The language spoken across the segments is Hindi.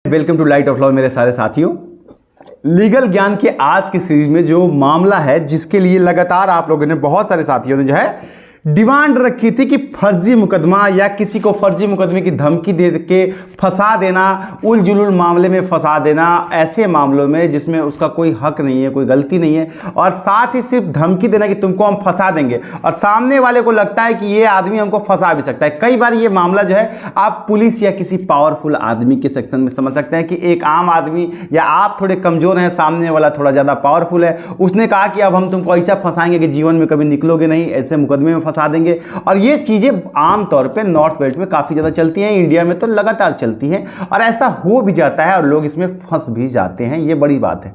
Welcome to light of law मेरे सारे साथियों। लीगल ज्ञान के आज की सीरीज में जो मामला है जिसके लिए लगातार आप लोगों ने बहुत सारे साथियों ने जो है डिमांड रखी थी कि फर्जी मुकदमा या किसी को फर्जी मुकदमे की धमकी दे के फंसा देना, उल जुलूल मामले में फंसा देना, ऐसे मामलों में जिसमें उसका कोई हक नहीं है, कोई गलती नहीं है, और साथ ही सिर्फ धमकी देना कि तुमको हम फंसा देंगे और सामने वाले को लगता है कि ये आदमी हमको फंसा भी सकता है। कई बार ये मामला जो है आप पुलिस या किसी पावरफुल आदमी के सेक्शन में समझ सकते हैं कि एक आम आदमी या आप थोड़े कमजोर हैं, सामने वाला थोड़ा ज़्यादा पावरफुल है, उसने कहा कि अब हम तुमको ऐसा फंसाएंगे कि जीवन में कभी निकलोगे नहीं, ऐसे मुकदमे में फंसा देंगे। और ये चीजें आमतौर पे नॉर्थ वेस्ट में काफी ज्यादा चलती हैं, इंडिया में तो लगातार चलती हैं और ऐसा हो भी जाता है और लोग इसमें फंस भी जाते हैं। ये बड़ी बात है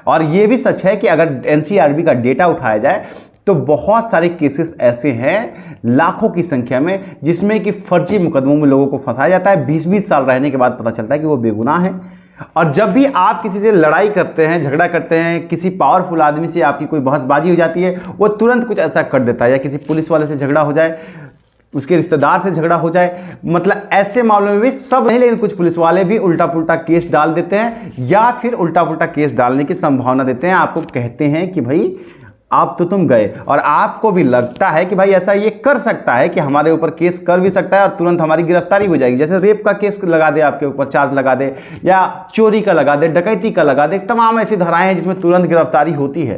और ये भी सच है कि अगर एनसीआरबी का डेटा उठाया जाए तो बहुत सारे केसेस ऐसे हैं लाखों की संख्या में जिसमें कि फर्जी मुकदमों में लोगों को फंसाया जाता है। 20-20 साल रहने के बाद पता चलता है कि वो बेगुनाह है। और जब भी आप किसी से लड़ाई करते हैं, झगड़ा करते हैं, किसी पावरफुल आदमी से आपकी कोई बहसबाजी हो जाती है, वो तुरंत कुछ ऐसा कर देता है, या किसी पुलिस वाले से झगड़ा हो जाए, उसके रिश्तेदार से झगड़ा हो जाए, मतलब ऐसे मामलों में भी सब नहीं, लेकिन कुछ पुलिस वाले भी उल्टा पुल्टा केस डाल देते हैं या फिर उल्टा पुल्टा केस डालने की संभावना देते हैं। आपको कहते हैं कि भाई आप तो तुम गए, और आपको भी लगता है कि भाई ऐसा ये कर सकता है कि हमारे ऊपर केस कर भी सकता है और तुरंत हमारी गिरफ्तारी हो जाएगी। जैसे रेप का केस लगा दे, आपके ऊपर चार्ज लगा दे, या चोरी का लगा दे, डकैती का लगा दे, तमाम ऐसी धाराएं हैं जिसमें तुरंत गिरफ्तारी होती है।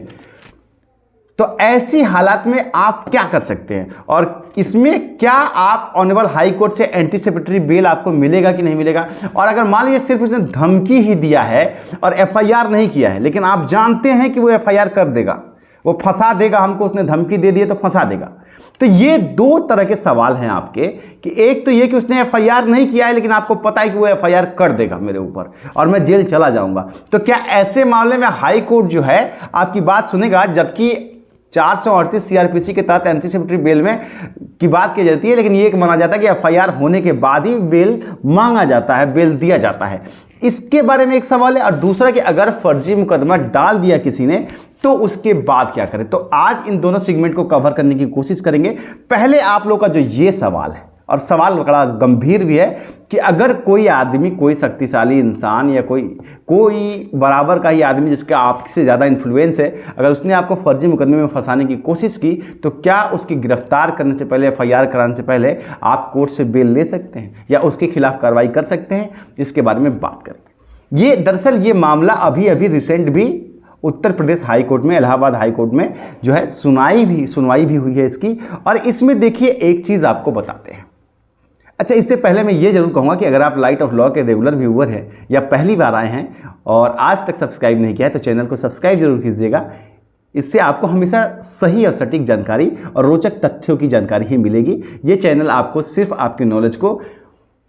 तो ऐसी हालात में आप क्या कर सकते हैं और इसमें क्या आप ऑनरेबल हाई कोर्ट से एंटीसिपेटरी बेल आपको मिलेगा कि नहीं मिलेगा? और अगर मान लीजिए सिर्फ उसने धमकी ही दिया है और एफआईआर नहीं किया है, लेकिन आप जानते हैं कि वो एफआईआर कर देगा, वो फंसा देगा हमको, उसने धमकी दे दी है तो फंसा देगा। तो ये दो तरह के सवाल हैं आपके कि एक तो ये कि उसने एफआईआर नहीं किया है लेकिन आपको पता है कि वो एफआईआर कर देगा मेरे ऊपर और मैं जेल चला जाऊंगा। तो क्या ऐसे मामले में हाई कोर्ट जो है आपकी बात सुनेगा? जबकि 438 सीआरपीसी के तहत एंटीसिपेटरी बेल में की बात की जाती है, लेकिन ये माना जाता है कि एफआईआर होने के बाद ही बेल मांगा जाता है, बेल दिया जाता है। इसके बारे में एक सवाल है। और दूसरा कि अगर फर्जी मुकदमा डाल दिया किसी ने तो उसके बाद क्या करें? तो आज इन दोनों सेगमेंट को कवर करने की कोशिश करेंगे। पहले आप लोग का जो ये सवाल है, और सवाल बड़ा गंभीर भी है, कि अगर कोई आदमी, कोई शक्तिशाली इंसान या कोई बराबर का ही आदमी जिसका आपसे ज़्यादा इन्फ्लुएंस है, अगर उसने आपको फर्जी मुकदमे में फंसाने की कोशिश की तो क्या उसकी गिरफ्तार करने से पहले, एफआईआर कराने से पहले आप कोर्ट से बेल ले सकते हैं या उसके खिलाफ कार्रवाई कर सकते हैं? इसके बारे में बात करेंगे। ये दरअसल ये मामला अभी रिसेंट भी उत्तर प्रदेश हाई कोर्ट में, इलाहाबाद हाई कोर्ट में जो है सुनवाई भी हुई है इसकी। और इसमें देखिए एक चीज़ आपको बताते हैं। अच्छा, इससे पहले मैं ये जरूर कहूँगा कि अगर आप लाइट ऑफ लॉ के रेगुलर व्यूअर हैं या पहली बार आए हैं और आज तक सब्सक्राइब नहीं किया है तो चैनल को सब्सक्राइब जरूर कीजिएगा। इससे आपको हमेशा सही और सटीक जानकारी और रोचक तथ्यों की जानकारी ही मिलेगी। ये चैनल आपको सिर्फ आपकी नॉलेज को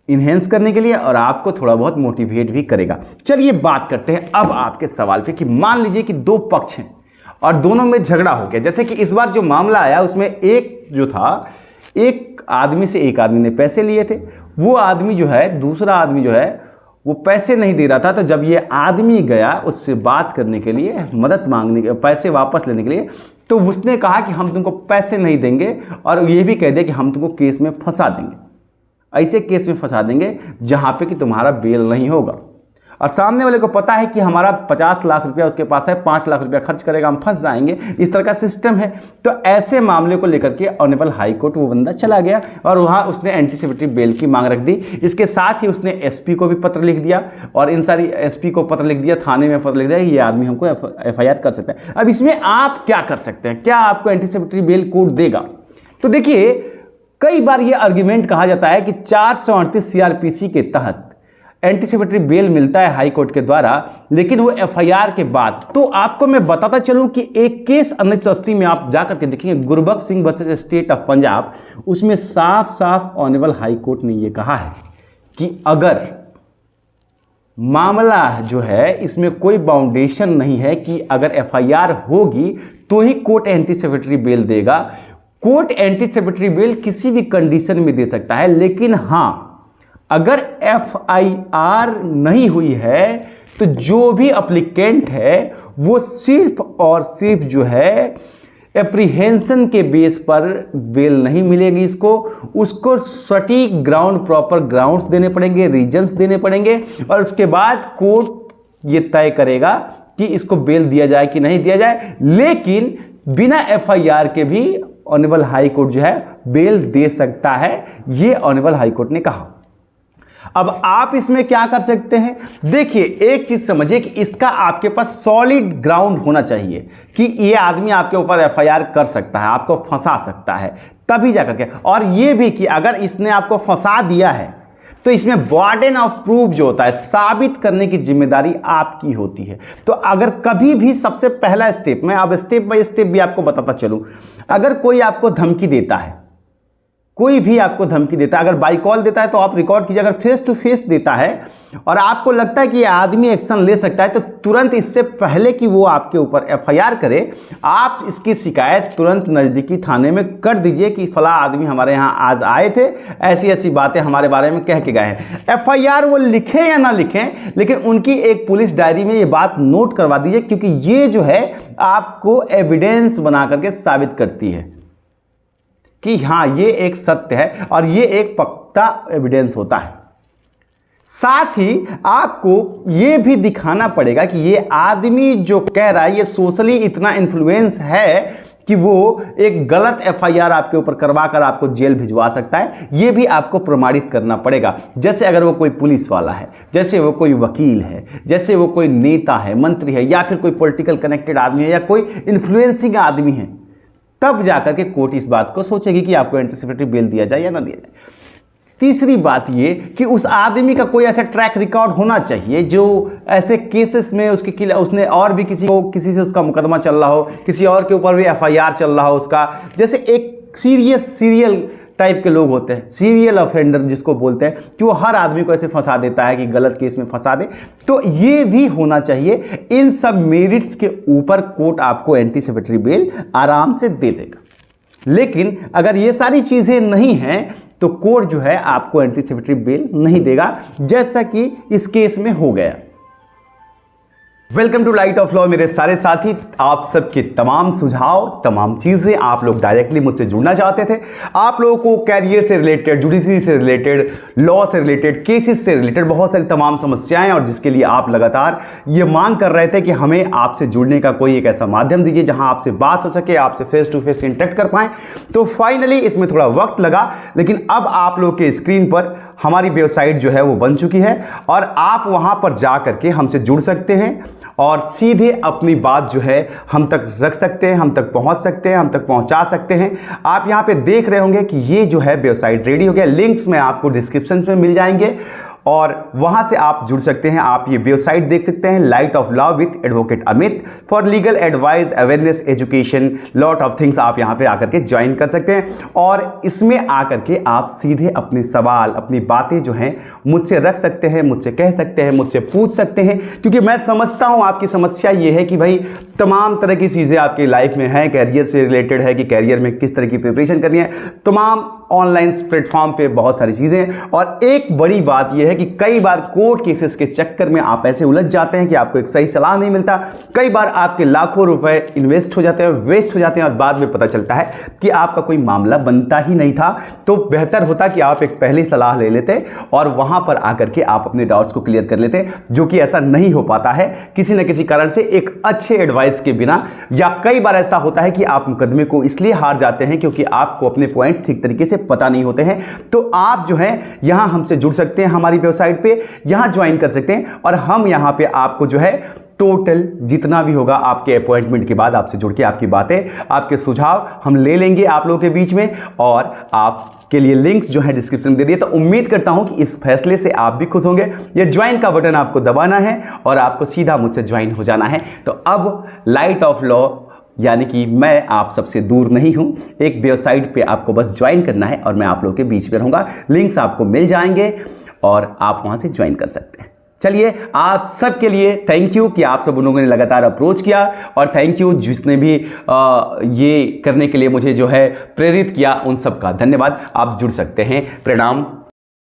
इन्हेंस करने के लिए और आपको थोड़ा बहुत मोटिवेट भी करेगा। चलिए बात करते हैं अब आपके सवाल पे कि मान लीजिए कि दो पक्ष हैं और दोनों में झगड़ा हो गया। जैसे कि इस बार जो मामला आया उसमें एक जो था, एक आदमी से एक आदमी ने पैसे लिए थे, वो आदमी जो है, दूसरा आदमी जो है वो पैसे नहीं दे रहा था। तो जब ये आदमी गया उससे बात करने के लिए, मदद मांगने के, पैसे वापस लेने के लिए, तो उसने कहा कि हम तुमको पैसे नहीं देंगे और ये भी कह दे कि हम तुमको केस में फंसा देंगे, ऐसे केस में फंसा देंगे जहां पे कि तुम्हारा बेल नहीं होगा। और सामने वाले को पता है कि हमारा 50 लाख रुपया उसके पास है, 5 लाख रुपया खर्च करेगा, हम फंस जाएंगे, इस तरह का सिस्टम है। तो ऐसे मामले को लेकर के ऑनरेबल हाई कोर्ट वो बंदा चला गया और वहाँ उसने एंटीसिपेटरी बेल की मांग रख दी। इसके साथ ही उसने एसपी को भी पत्र लिख दिया और इन सारी एसपी को पत्र लिख दिया, थाने में पत्र लिख दिया, ये आदमी हमको एफआईआर कर सकता है। अब इसमें आप क्या कर सकते हैं? क्या आपको एंटीसिपेटरी बेल कोर्ट देगा? तो देखिए, कई बार ये आर्ग्यूमेंट कहा जाता है कि 438 सीआरपीसी के तहत एंटीसिपेटरी बेल मिलता है हाई कोर्ट के द्वारा, लेकिन वो एफआईआर के बाद। तो आपको मैं बताता चलूं कि एक केस 1980 में आप जाकर के देखेंगे, Gurbaksh Singh versus state of Punjab, उसमें साफ साफ ऑनरेबल हाई कोर्ट ने ये कहा है कि अगर मामला जो है इसमें कोई बाउंडेशन नहीं है कि अगर एफआईआर होगी तो ही कोर्ट एंटीसिपेटरी बेल देगा। कोर्ट एंटीसिपेटरी बेल किसी भी कंडीशन में दे सकता है, लेकिन हां, अगर एफआईआर नहीं हुई है तो जो भी एप्लीकेंट है वो सिर्फ और सिर्फ जो है एप्रीहेंशन के बेस पर बेल नहीं मिलेगी उसको सटीक ग्राउंड, प्रॉपर ग्राउंड्स देने पड़ेंगे, रीजन्स देने पड़ेंगे और उसके बाद कोर्ट ये तय करेगा कि इसको बेल दिया जाए कि नहीं दिया जाए। लेकिन बिना एफआईआर के भी ऑनरेबल हाई कोर्ट जो है बेल दे सकता है, ये ऑनरेबल हाई कोर्ट ने कहा। अब आप इसमें क्या कर सकते हैं, देखिए एक चीज समझिए कि इसका आपके पास सॉलिड ग्राउंड होना चाहिए कि ये आदमी आपके ऊपर एफआईआर कर सकता है, आपको फंसा सकता है, तभी जाकर के। और ये भी कि अगर इसने आपको फंसा दिया है तो इसमें बर्डन ऑफ प्रूफ जो होता है, साबित करने की जिम्मेदारी आपकी होती है। तो अगर कभी भी सबसे पहला स्टेप, मैं अब स्टेप बाय स्टेप भी आपको बताता चलूं, अगर कोई आपको धमकी देता है, कोई भी आपको धमकी देता है, अगर बाई कॉल देता है तो आप रिकॉर्ड कीजिए, अगर फेस टू फेस देता है और आपको लगता है कि ये आदमी एक्शन ले सकता है तो तुरंत इससे पहले कि वो आपके ऊपर एफआईआर करे, आप इसकी शिकायत तुरंत नज़दीकी थाने में कर दीजिए कि फला आदमी हमारे यहाँ आज आए थे, ऐसी ऐसी बातें हमारे बारे में कह के गए हैं। एफआईआर वो लिखें या ना लिखें, लेकिन उनकी एक पुलिस डायरी में ये बात नोट करवा दीजिए, क्योंकि ये जो है आपको एविडेंस बना करके साबित करती है कि हाँ ये एक सत्य है और ये एक पक्का एविडेंस होता है। साथ ही आपको ये भी दिखाना पड़ेगा कि ये आदमी जो कह रहा है ये सोशली इतना इन्फ्लुएंस है कि वो एक गलत एफआईआर आपके ऊपर करवा कर आपको जेल भिजवा सकता है, ये भी आपको प्रमाणित करना पड़ेगा। जैसे अगर वो कोई पुलिस वाला है, जैसे वो कोई वकील है, जैसे वो कोई नेता है, मंत्री है, या फिर कोई पॉलिटिकल कनेक्टेड आदमी है, या कोई इन्फ्लुएंसिंग आदमी है, तब जाकर के कोर्ट इस बात को सोचेगी कि आपको एंटीसिपेटरी बेल दिया जाए या ना दिया जाए। तीसरी बात ये कि उस आदमी का कोई ऐसा ट्रैक रिकॉर्ड होना चाहिए जो ऐसे केसेस में उसने और भी किसी से उसका मुकदमा चल रहा हो, किसी और के ऊपर भी एफआईआर चल रहा हो उसका। जैसे एक सीरियल टाइप के लोग होते हैं, सीरियल ऑफेंडर जिसको बोलते हैं, कि वो हर आदमी को ऐसे फंसा देता है कि गलत केस में फंसा दे, तो ये भी होना चाहिए। इन सब मेरिट्स के ऊपर कोर्ट आपको एंटीसिपेटरी बेल आराम से दे देगा। लेकिन अगर ये सारी चीज़ें नहीं हैं तो कोर्ट जो है आपको एंटीसिपेटरी बेल नहीं देगा, जैसा कि इस केस में हो गया। Welcome to light of law मेरे सारे साथी। आप सबके तमाम सुझाव, तमाम चीज़ें आप लोग डायरेक्टली मुझसे जुड़ना चाहते थे। आप लोगों को कैरियर से रिलेटेड, जुडिशरी से रिलेटेड, लॉ से रिलेटेड, केसेस से रिलेटेड बहुत सारी तमाम समस्याएं, और जिसके लिए आप लगातार ये मांग कर रहे थे कि हमें आपसे जुड़ने का कोई एक ऐसा माध्यम दीजिए जहां आपसे बात हो सके, आपसे फेस टू फेस इंटरेक्ट कर पाएँ। तो फाइनली इसमें थोड़ा वक्त लगा, लेकिन अब आप लोग के स्क्रीन पर हमारी वेबसाइट जो है वो बन चुकी है और आप वहां पर जा करके हमसे जुड़ सकते हैं और सीधे अपनी बात जो है हम तक रख सकते हैं, हम तक पहुंच सकते हैं, हम तक पहुंचा सकते हैं। आप यहां पे देख रहे होंगे कि ये जो है वेबसाइट रेडी हो गया। लिंक्स में आपको डिस्क्रिप्शन में मिल जाएंगे और वहां से आप जुड़ सकते हैं। आप ये वेबसाइट देख सकते हैं, light of law with advocate Amit, for legal advice, awareness, education, lot of things. आप यहां पे आकर के ज्वाइन कर सकते हैं और इसमें आकर के आप सीधे अपने सवाल, अपनी बातें जो हैं मुझसे रख सकते हैं, मुझसे कह सकते हैं, मुझसे पूछ सकते हैं। क्योंकि मैं समझता हूं आपकी समस्या ये है कि भाई तमाम तरह की चीज़ें आपकी लाइफ में हैं, कैरियर से रिलेटेड है कि कैरियर में किस तरह की प्रिपरेशन करनी है, तमाम ऑनलाइन प्लेटफॉर्म पे बहुत सारी चीज़ें। और एक बड़ी बात यह है कि कई बार कोर्ट केसेस के चक्कर में आप ऐसे उलझ जाते हैं कि आपको एक सही सलाह नहीं मिलता। कई बार आपके लाखों रुपए इन्वेस्ट हो जाते हैं, वेस्ट हो जाते हैं और बाद में पता चलता है कि आपका कोई मामला बनता ही नहीं था। तो बेहतर होता कि आप एक पहली सलाह ले लेते और वहां पर आकर के आप अपने डाउट्स को क्लियर कर लेते, जो कि ऐसा नहीं हो पाता है किसी न किसी कारण से, एक अच्छे एडवाइस के बिना। या कई बार ऐसा होता है कि आप मुकदमे को इसलिए हार जाते हैं क्योंकि आपको अपने पॉइंट ठीक तरीके से पता नहीं होते हैं। तो आप जो है यहां हमसे जुड़ सकते हैं, हमारी वेबसाइट पे यहां ज्वाइन कर सकते हैं और हम यहां पे आपको जो है टोटल जितना भी होगा आपके अपॉइंटमेंट के बाद आपसे जुड़ के आपकी बातें, आपके सुझाव हम ले लेंगे आप लोगों के बीच में और आपके लिए लिंक्स जो है डिस्क्रिप्शन में दे दिए। तो उम्मीद करता हूं कि इस फैसले से आप भी खुश होंगे। ये ज्वाइन का बटन आपको दबाना है और आपको सीधा मुझसे ज्वाइन हो जाना है। तो अब लाइट ऑफ लॉ यानी कि मैं आप सबसे दूर नहीं हूं, एक वेबसाइट पे आपको बस ज्वाइन करना है और मैं आप लोगों के बीच में रहूंगा। लिंक्स आपको मिल जाएंगे और आप वहां से ज्वाइन कर सकते हैं। चलिए, आप सबके लिए थैंक यू कि आप सब लोगों ने लगातार अप्रोच किया और थैंक यू जिसने भी ये करने के लिए मुझे जो है प्रेरित किया, उन सब का धन्यवाद। आप जुड़ सकते हैं। प्रणाम।